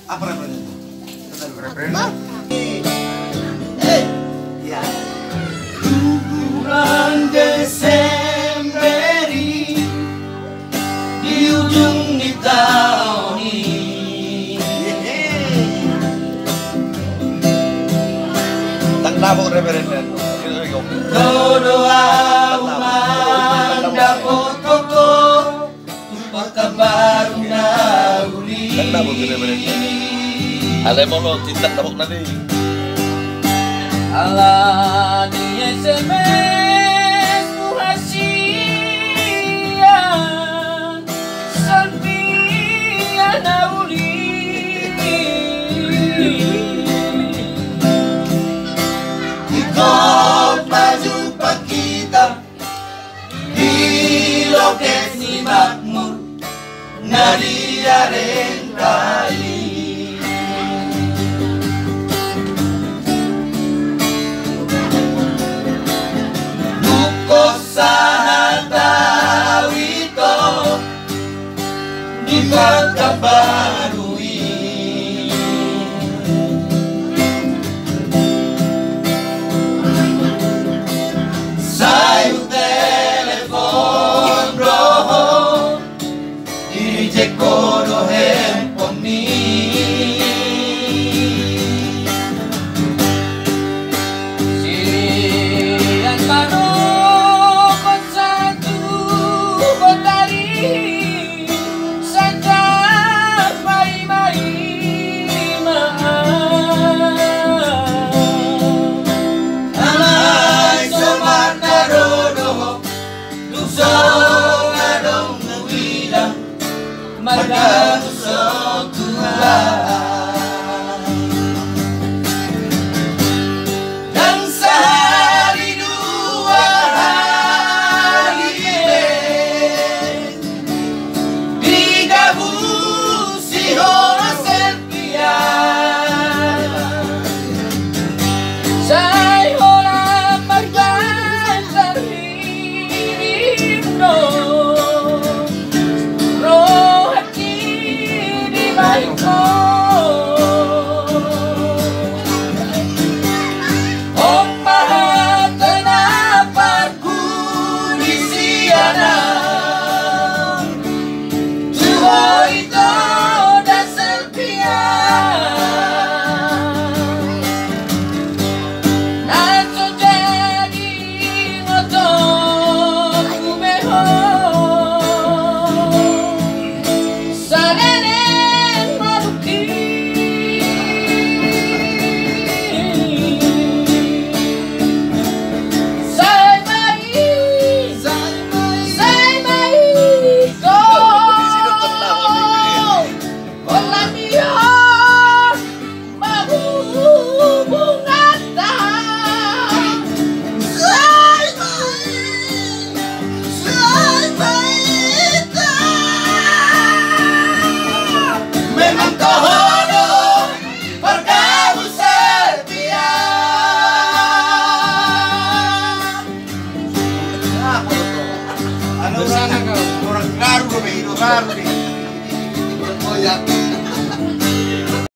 Apa referensi? Referensi. Ya. Bulan Desember di ujung di tahun ini. Tak nabok referensi. Doa umanda potoko Kota baru nauli. Tak nabok referensi. Alay mo no, tintak nabok na di. Ala di SMS muhasian Salpian nauli. Ikut berjumpa kita di loket ni makmur Nadia Rentai. Sana wito di Kota Baru ini. Sayu telepon roho di jekodo handphone ni. Sirian baru Magkagusto Tuhan dan sehari dua hari digabung si orang sepian saya orang margan terhibno Orang Garut, orang Garut. Oh ya.